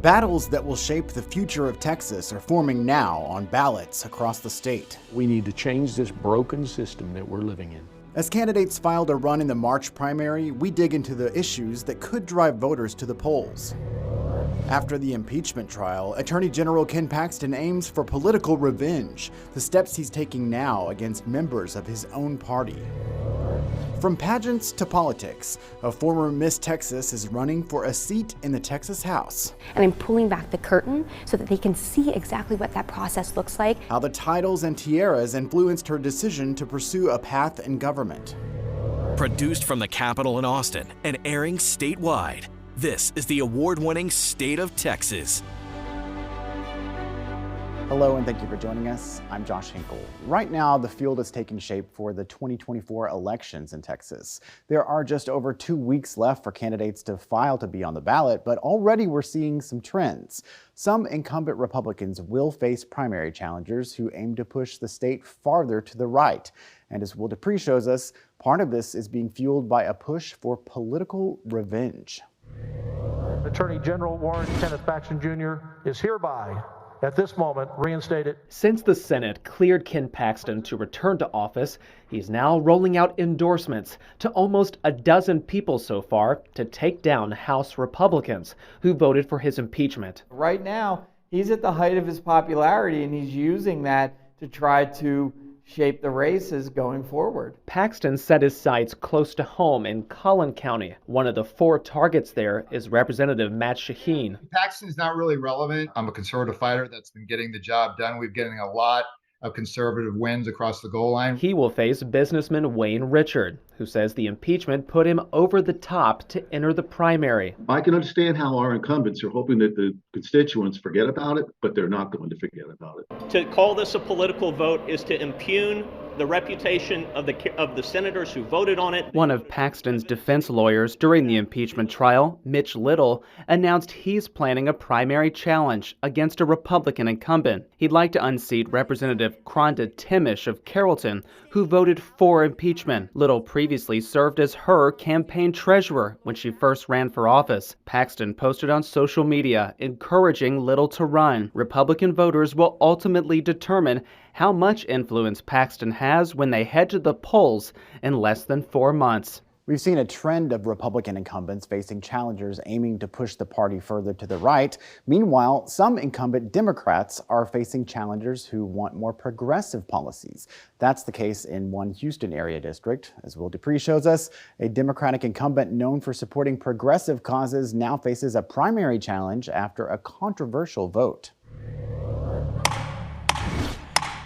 Battles that will shape the future of Texas are forming now on ballots across the state. We need to change this broken system that we're living in. As candidates file to run in the March primary, we dig into the issues that could drive voters to the polls. After the impeachment trial, Attorney General Ken Paxton aims for political revenge, the steps he's taking now against members of his own party. From pageants to politics, a former Miss Texas is running for a seat in the Texas House. And I'm pulling back the curtain so that they can see exactly what that process looks like. How the titles and tiaras influenced her decision to pursue a path in government. Produced from the Capitol in Austin and airing statewide, this is the award-winning State of Texas. Hello and thank you for joining us. I'm Josh Hinkle. Right now, the field is taking shape for the 2024 elections in Texas. There are just over 2 weeks left for candidates to file to be on the ballot, but already we're seeing some trends. Some incumbent Republicans will face primary challengers who aim to push the state farther to the right. And as Will Dupree shows us, part of this is being fueled by a push for political revenge. Attorney General Ken Paxton Jr. is hereby, at this moment, reinstated. Since the Senate cleared Ken Paxton to return to office, he's now rolling out endorsements to almost a dozen people so far to take down House Republicans who voted for his impeachment. Right now, he's at the height of his popularity, and he's using that to try to shape the races going forward. Paxton set his sights close to home in Collin County. One of the 4 targets there is Representative Matt Shaheen. Paxton's not really relevant. I'm a conservative fighter that's been getting the job done. We're getting a lot of conservative wins across the goal line. He will face businessman Wayne Richard, who says the impeachment put him over the top to enter the primary. I can understand how our incumbents are hoping that the constituents forget about it, but they're not going to forget about it. To call this a political vote is to impugn the reputation of the senators who voted on it. One of Paxton's defense lawyers during the impeachment trial, Mitch Little, announced he's planning a primary challenge against a Republican incumbent. He'd like to unseat Representative Cronda Timish of Carrollton, who voted for impeachment. Little previously served as her campaign treasurer when she first ran for office. Paxton posted on social media encouraging Little to run. Republican voters will ultimately determine how much influence Paxton has when they head to the polls in less than 4 months. We've seen a trend of Republican incumbents facing challengers aiming to push the party further to the right. Meanwhile, some incumbent Democrats are facing challengers who want more progressive policies. That's the case in one Houston area district. As Will Dupree shows us, a Democratic incumbent known for supporting progressive causes now faces a primary challenge after a controversial vote.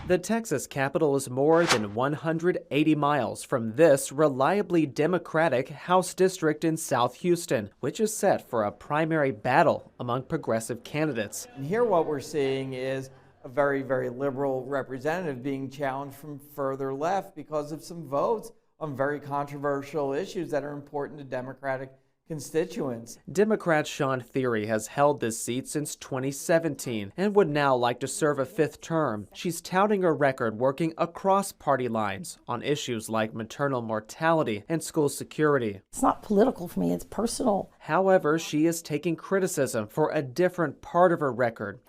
The Texas Capitol is more than 180 miles from this reliably Democratic House district in South Houston, which is set for a primary battle among progressive candidates. And here what we're seeing is a very, very liberal representative being challenged from further left because of some votes on very controversial issues that are important to Democratic constituents. Democrat Sean Thierry has held this seat since 2017 and would now like to serve a 5th term. She's touting her record working across party lines on issues like maternal mortality and school security. It's not political for me, it's personal. However, she is taking criticism for a different part of her record.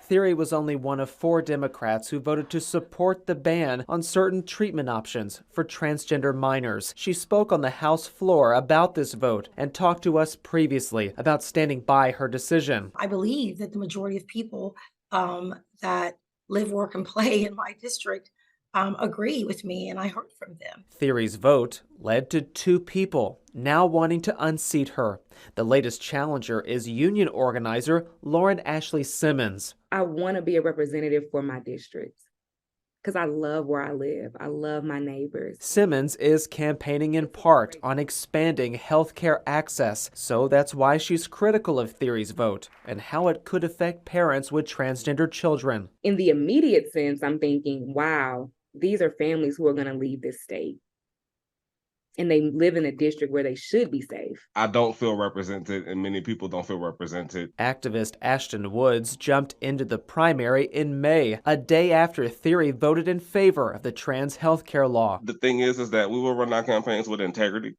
Thierry was only one of 4 Democrats who voted to support the ban on certain treatment options for transgender minors. She spoke on the House floor about this vote and talked to us previously about standing by her decision. I believe that the majority of people that live, work, and play in my district agree with me, and I heard from them. Thierry's vote led to 2 people now wanting to unseat her. The latest challenger is union organizer Lauren Ashley Simmons. I want to be a representative for my district because I love where I live. I love my neighbors. Simmons is campaigning in part on expanding healthcare access, so that's why she's critical of Thierry's vote and how it could affect parents with transgender children. In the immediate sense, I'm thinking, wow, these are families who are going to leave this state. And they live in a district where they should be safe. I don't feel represented, and many people don't feel represented. Activist Ashton Woods jumped into the primary in May, a day after Thierry voted in favor of the trans healthcare law. The thing is that we will run our campaigns with integrity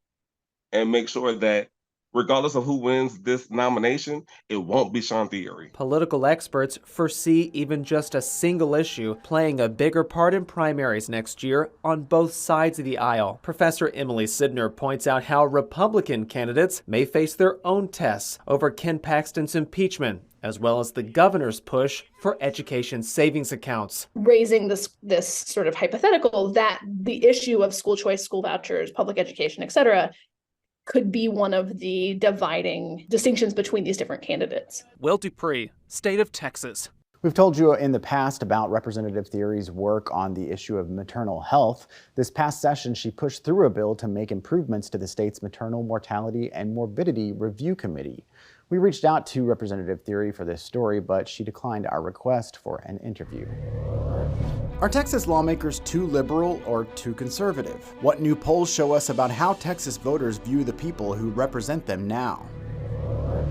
and make sure that regardless of who wins this nomination, it won't be Sean Thierry. Political experts foresee even just a single issue playing a bigger part in primaries next year on both sides of the aisle. Professor Emily Sidner points out how Republican candidates may face their own tests over Ken Paxton's impeachment, as well as the governor's push for education savings accounts. Raising this sort of hypothetical that the issue of school choice, school vouchers, public education, et cetera, could be one of the dividing distinctions between these different candidates. Will Dupree, State of Texas. We've told you in the past about Representative Thierry's work on the issue of maternal health. This past session, she pushed through a bill to make improvements to the state's Maternal Mortality and Morbidity Review Committee. We reached out to Representative Thierry for this story, but she declined our request for an interview. Are Texas lawmakers too liberal or too conservative? What new polls show us about how Texas voters view the people who represent them now?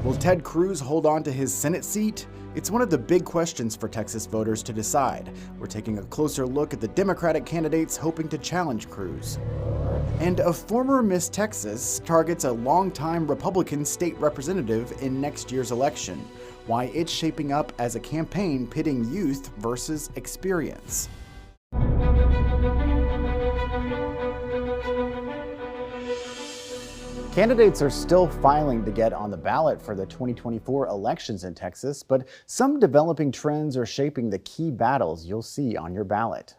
Will Ted Cruz hold on to his Senate seat? It's one of the big questions for Texas voters to decide. We're taking a closer look at the Democratic candidates hoping to challenge Cruz. And a former Miss Texas targets a longtime Republican state representative in next year's election. Why it's shaping up as a campaign pitting youth versus experience. Candidates are still filing to get on the ballot for the 2024 elections in Texas, but some developing trends are shaping the key battles you'll see on your ballot.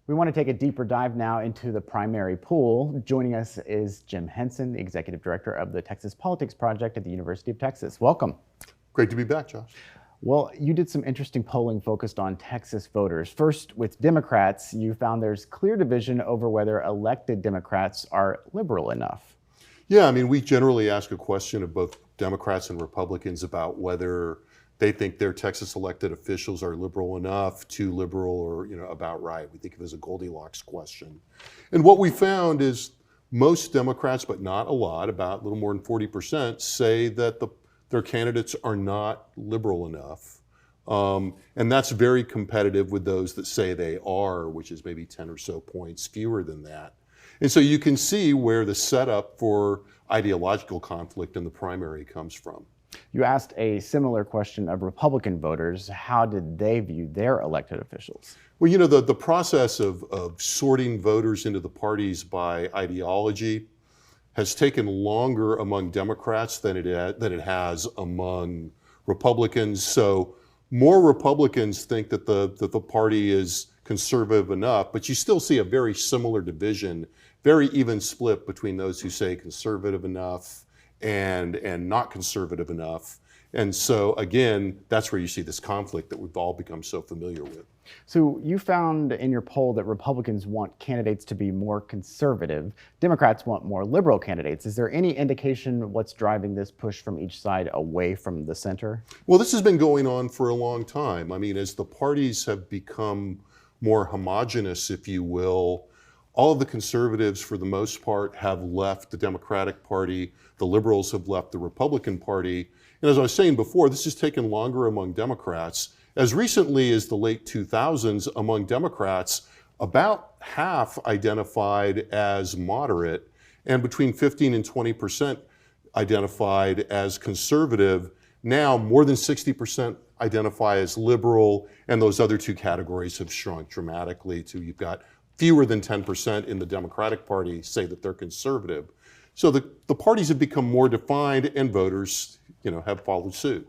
We want to take a deeper dive now into the primary pool. Joining us is Jim Henson, the Executive Director of the Texas Politics Project at the University of Texas. Welcome. Great to be back, Josh. Well, you did some interesting polling focused on Texas voters. First, with Democrats, you found there's clear division over whether elected Democrats are liberal enough. Yeah, I mean, we generally ask a question of both Democrats and Republicans about whether they think their Texas elected officials are liberal enough, too liberal, or about right. We think of it as a Goldilocks question. And what we found is most Democrats, but not a lot, about a little more than 40%, say that their candidates are not liberal enough. And that's very competitive with those that say they are, which is maybe 10 or so points fewer than that. And so you can see where the setup for ideological conflict in the primary comes from. You asked a similar question of Republican voters. How did they view their elected officials? Well, the process of sorting voters into the parties by ideology has taken longer among Democrats than it has among Republicans. So more Republicans think that the party is conservative enough, but you still see a very similar division, very even split between those who say conservative enough and not conservative enough. And so again, that's where you see this conflict that we've all become so familiar with. So you found in your poll that Republicans want candidates to be more conservative. Democrats want more liberal candidates. Is there any indication what's driving this push from each side away from the center? Well, this has been going on for a long time. I mean, as the parties have become more homogenous, if you will, all of the conservatives, for the most part, have left the Democratic Party. The liberals have left the Republican Party. And as I was saying before, this has taken longer among Democrats. As recently as the late 2000s, among Democrats, about half identified as moderate, and between 15 and 20% identified as conservative. Now, more than 60% identify as liberal, and those other two categories have shrunk dramatically to you've got fewer than 10% in the Democratic Party say that they're conservative. So the parties have become more defined, and voters, have followed suit.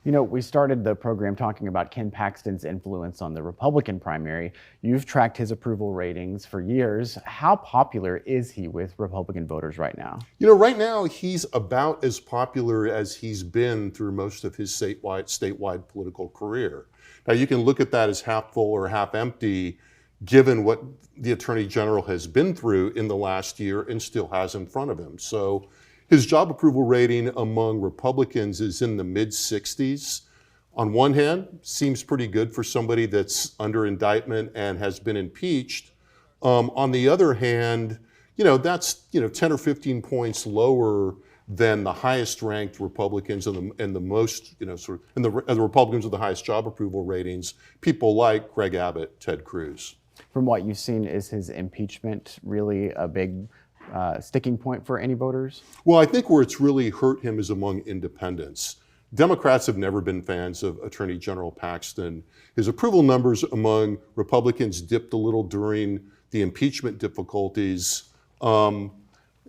We started the program talking about Ken Paxton's influence on the Republican primary. You've tracked his approval ratings for years. How popular is he with Republican voters right now? Right now he's about as popular as he's been through most of his statewide political career. Now you can look at that as half full or half empty, given what the Attorney General has been through in the last year and still has in front of him. So his job approval rating among Republicans is in the mid-60s. On one hand, seems pretty good for somebody that's under indictment and has been impeached. On the other hand, that's 10 or 15 points lower than the highest ranked Republicans and the most, and the Republicans with the highest job approval ratings, people like Greg Abbott, Ted Cruz. From what you've seen, is his impeachment really a big sticking point for any voters? Well, I think where it's really hurt him is among independents. Democrats have never been fans of Attorney General Paxton. His approval numbers among Republicans dipped a little during the impeachment difficulties. And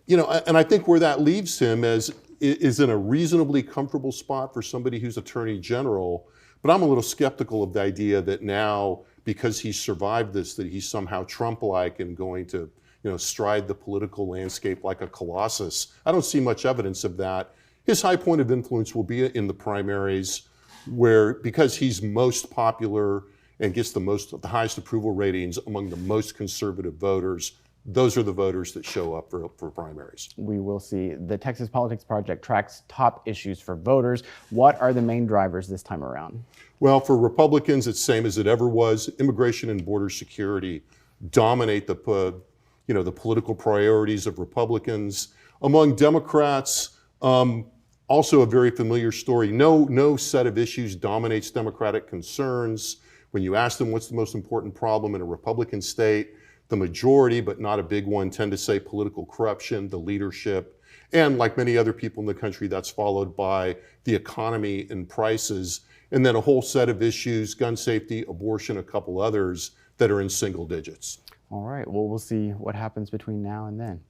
I think where that leaves him is in a reasonably comfortable spot for somebody who's Attorney General. But I'm a little skeptical of the idea that now, because he's survived this, that he's somehow Trump-like and going to stride the political landscape like a colossus. I don't see much evidence of that. His high point of influence will be in the primaries, where because he's most popular and gets the highest approval ratings among the most conservative voters, those are the voters that show up for primaries. We will see. The Texas Politics Project tracks top issues for voters. What are the main drivers this time around? Well, for Republicans, it's the same as it ever was. Immigration and border security dominate the political priorities of Republicans. Among Democrats, also a very familiar story. No set of issues dominates Democratic concerns. When you ask them what's the most important problem in a Republican state, the majority, but not a big one, tend to say political corruption, the leadership, and like many other people in the country, that's followed by the economy and prices, and then a whole set of issues, gun safety, abortion, a couple others that are in single digits. All right, well, we'll see what happens between now and then.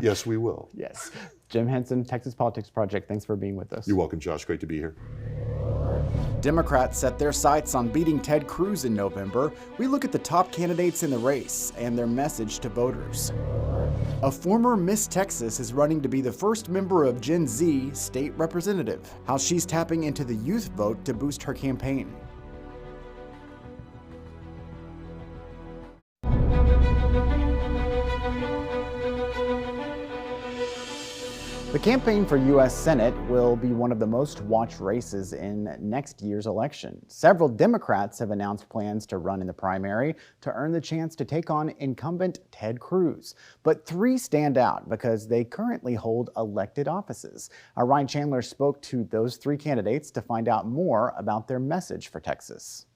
Yes, we will. Yes. Jim Henson, Texas Politics Project, thanks for being with us. You're welcome, Josh. Great to be here. Democrats set their sights on beating Ted Cruz in November. We look at the top candidates in the race and their message to voters. A former Miss Texas is running to be the first member of Gen Z state representative. How she's tapping into the youth vote to boost her campaign. The campaign for U.S. Senate will be one of the most watched races in next year's election. Several Democrats have announced plans to run in the primary to earn the chance to take on incumbent Ted Cruz. But three stand out because they currently hold elected offices. Our Ryan Chandler spoke to those three candidates to find out more about their message for Texas.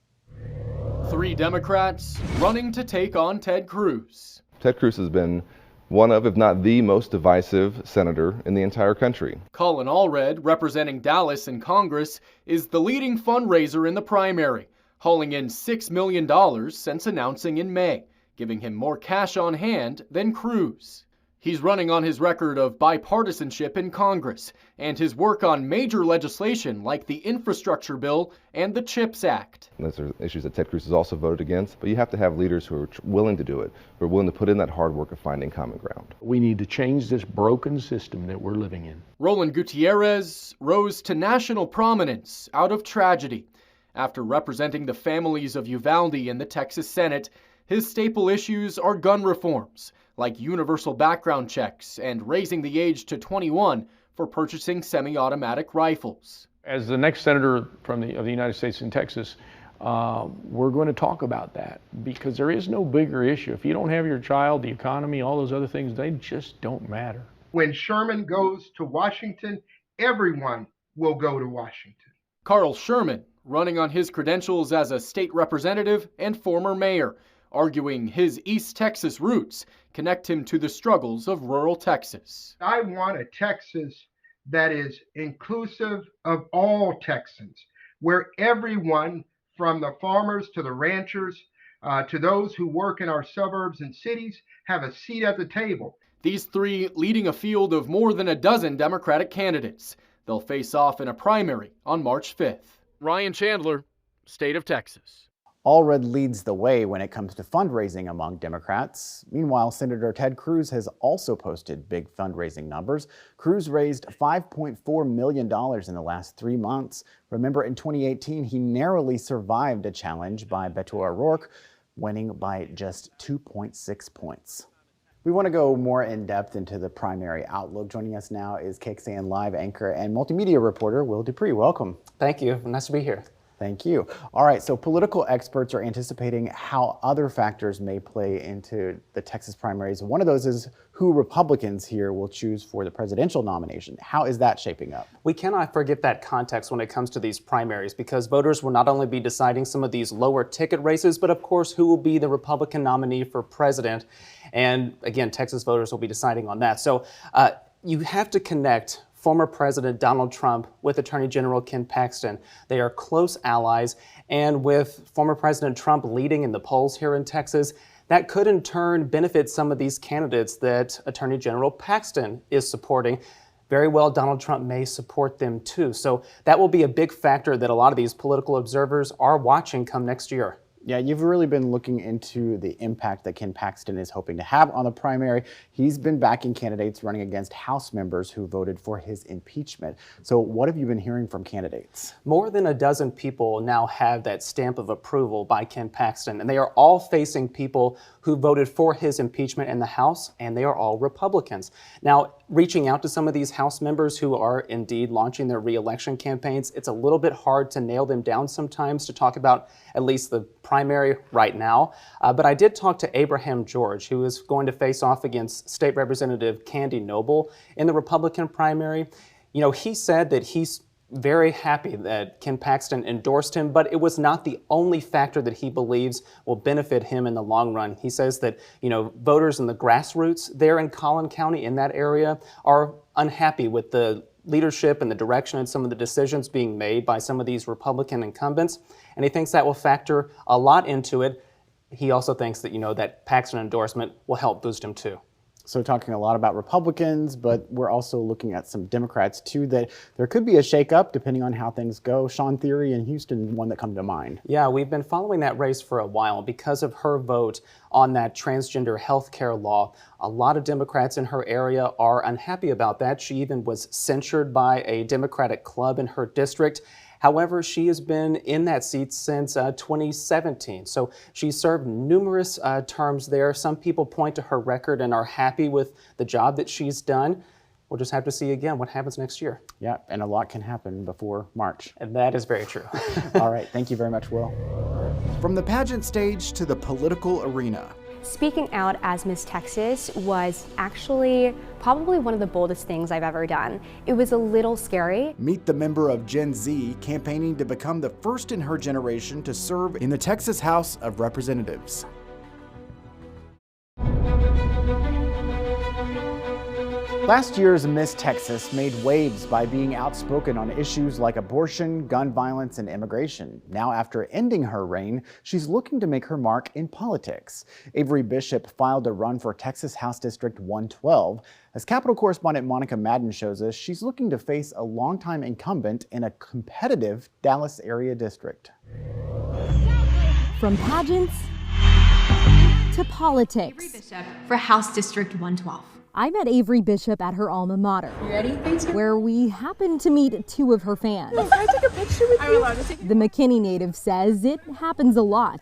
Three Democrats running to take on Ted Cruz. Ted Cruz has been one of, if not the most divisive senator in the entire country. Colin Allred, representing Dallas in Congress, is the leading fundraiser in the primary, hauling in $6 million since announcing in May, giving him more cash on hand than Cruz. He's running on his record of bipartisanship in Congress and his work on major legislation like the infrastructure bill and the CHIPS Act. Those are issues that Ted Cruz has also voted against, but you have to have leaders who are willing to do it, who are willing to put in that hard work of finding common ground. We need to change this broken system that we're living in. Roland Gutierrez rose to national prominence out of tragedy. After representing the families of Uvalde in the Texas Senate, his staple issues are gun reforms, like universal background checks and raising the age to 21 for purchasing semi-automatic rifles. As the next senator of the United States in Texas, we're going to talk about that because there is no bigger issue. If you don't have your child, the economy, all those other things, they just don't matter. When Sherman goes to Washington, everyone will go to Washington. Carl Sherman, running on his credentials as a state representative and former mayor, arguing his East Texas roots connect him to the struggles of rural Texas. I want a Texas that is inclusive of all Texans, where everyone from the farmers to the ranchers to those who work in our suburbs and cities have a seat at the table. These three leading a field of more than a dozen Democratic candidates. They'll face off in a primary on March 5th. Ryan Chandler, State of Texas. Allred leads the way when it comes to fundraising among Democrats. Meanwhile, Senator Ted Cruz has also posted big fundraising numbers. Cruz raised $5.4 million in the last 3 months. Remember, in 2018, he narrowly survived a challenge by Beto O'Rourke, winning by just 2.6 points. We want to go more in depth into the primary outlook. Joining us now is KXAN Live anchor and multimedia reporter Will Dupree. Welcome. Thank you. Nice to be here. Thank you. All right, so political experts are anticipating how other factors may play into the Texas primaries. One of those is who Republicans here will choose for the presidential nomination. How is that shaping up? We cannot forget that context when it comes to these primaries, because voters will not only be deciding some of these lower ticket races, but of course who will be the Republican nominee for president. And again, Texas voters will be deciding on that. So you have to connect former President Donald Trump with Attorney General Ken Paxton. They are close allies, and with former President Trump leading in the polls here in Texas, that could in turn benefit some of these candidates that Attorney General Paxton is supporting. Very well, Donald Trump may support them too. So that will be a big factor that a lot of these political observers are watching come next year. Yeah, you've really been looking into the impact that Ken Paxton is hoping to have on the primary. He's been backing candidates running against House members who voted for his impeachment. So what have you been hearing from candidates? More than a dozen people now have that stamp of approval by Ken Paxton, and they are all facing people who voted for his impeachment in the House, and they are all Republicans. Now, reaching out to some of these House members who are indeed launching their re-election campaigns, it's a little bit hard to nail them down sometimes to talk about at least the primary right now. But I did talk to Abraham George, who is going to face off against State Representative Candy Noble in the Republican primary. You know, he said that he's very happy that Ken Paxton endorsed him, but it was not the only factor that he believes will benefit him in the long run. He says that, you know, voters in the grassroots there in Collin County, in that area, are unhappy with the leadership and the direction and some of the decisions being made by some of these Republican incumbents, and he thinks that will factor a lot into it. He also thinks that, you know, that Paxton endorsement will help boost him too. So talking a lot about Republicans, but we're also looking at some Democrats too, that there could be a shakeup depending on how things go. Sean Theory in Houston, one that come to mind. Yeah, we've been following that race for a while because of her vote on that transgender health care law. A lot of Democrats in her area are unhappy about that. She even was censured by a Democratic club in her district. However, she has been in that seat since 2017. So she served numerous terms there. Some people point to her record and are happy with the job that she's done. We'll just have to see again what happens next year. Yeah, and a lot can happen before March. And that is very true. All right, thank you very much, Will. From the pageant stage to the political arena. Speaking out as Miss Texas was actually probably one of the boldest things I've ever done. It was a little scary. Meet the member of Gen Z campaigning to become the first in her generation to serve in the Texas House of Representatives. Last year's Miss Texas made waves by being outspoken on issues like abortion, gun violence, and immigration. Now, after ending her reign, she's looking to make her mark in politics. Avery Bishop filed to run for Texas House District 112. As Capitol correspondent Monica Madden shows us, she's looking to face a longtime incumbent in a competitive Dallas area district. From pageants to politics. Avery Bishop for House District 112. I met Avery Bishop at her alma mater, where we happened to meet two of her fans. Can I take a picture with you? The McKinney native says it happens a lot,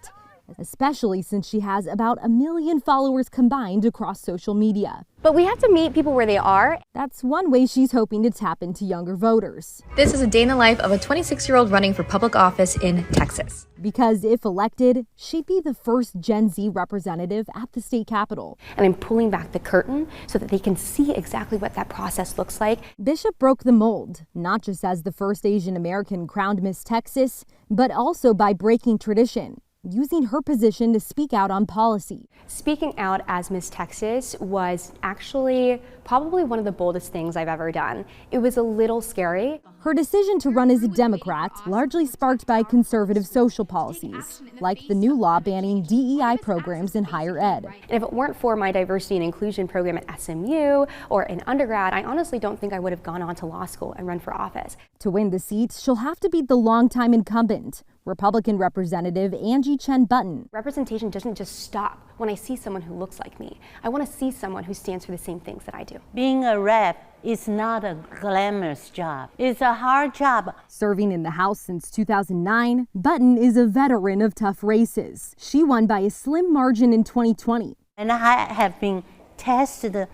especially since she has about 1 million followers combined across social media. But we have to meet people where they are. That's one way she's hoping to tap into younger voters. This is a day in the life of a 26-year-old running for public office in Texas. Because if elected, she'd be the first Gen Z representative at the state capitol. And I'm pulling back the curtain so that they can see exactly what that process looks like. Bishop broke the mold, not just as the first Asian American crowned Miss Texas, but also by breaking tradition, using her position to speak out on policy. Speaking out as Miss Texas was actually probably one of the boldest things I've ever done. It was a little scary. Her decision to run as a Democrat largely sparked by conservative social policies, like the new law banning DEI programs in higher ed. And if it weren't for my diversity and inclusion program at SMU or in undergrad, I honestly don't think I would have gone on to law school and run for office. To win the seat, she'll have to beat the longtime incumbent, Republican Representative Angie Chen Button. Representation doesn't just stop when I see someone who looks like me. I want to see someone who stands for the same things that I do. Being a rep is not a glamorous job. It's a hard job. Serving in the House since 2009, Button is a veteran of tough races. She won by a slim margin in 2020. And I have been tested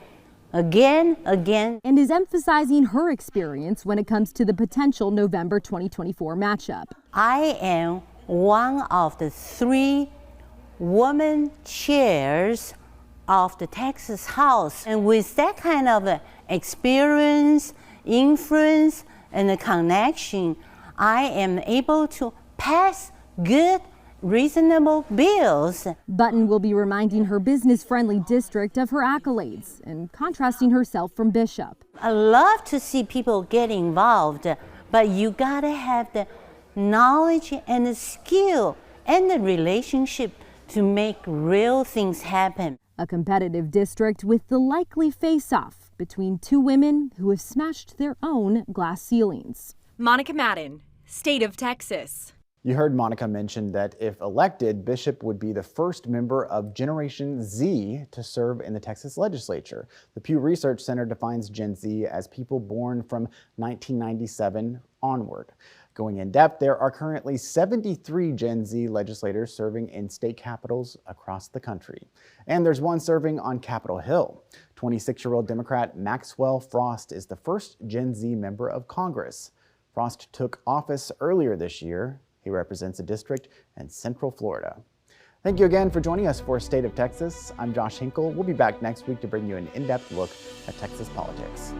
again, and is emphasizing her experience when it comes to the potential November 2024 matchup. I am one of the 3 woman chairs of the Texas House. And with that kind of experience, influence, and the connection, I am able to pass good, reasonable bills. Button will be reminding her business-friendly district of her accolades and contrasting herself from Bishop. I love to see people get involved, but you gotta have the knowledge and the skill and the relationship to make real things happen. A competitive district with the likely face-off between 2 women who have smashed their own glass ceilings. Monica Madden, State of Texas. You heard Monica mention that if elected, Bishop would be the first member of Generation Z to serve in the Texas Legislature. The Pew Research Center defines Gen Z as people born from 1997 onward. Going in depth, there are currently 73 Gen Z legislators serving in state capitals across the country. And there's one serving on Capitol Hill. 26-year-old Democrat Maxwell Frost is the first Gen Z member of Congress. Frost took office earlier this year. He represents a district in Central Florida. Thank you again for joining us for State of Texas. I'm Josh Hinkle. We'll be back next week to bring you an in-depth look at Texas politics.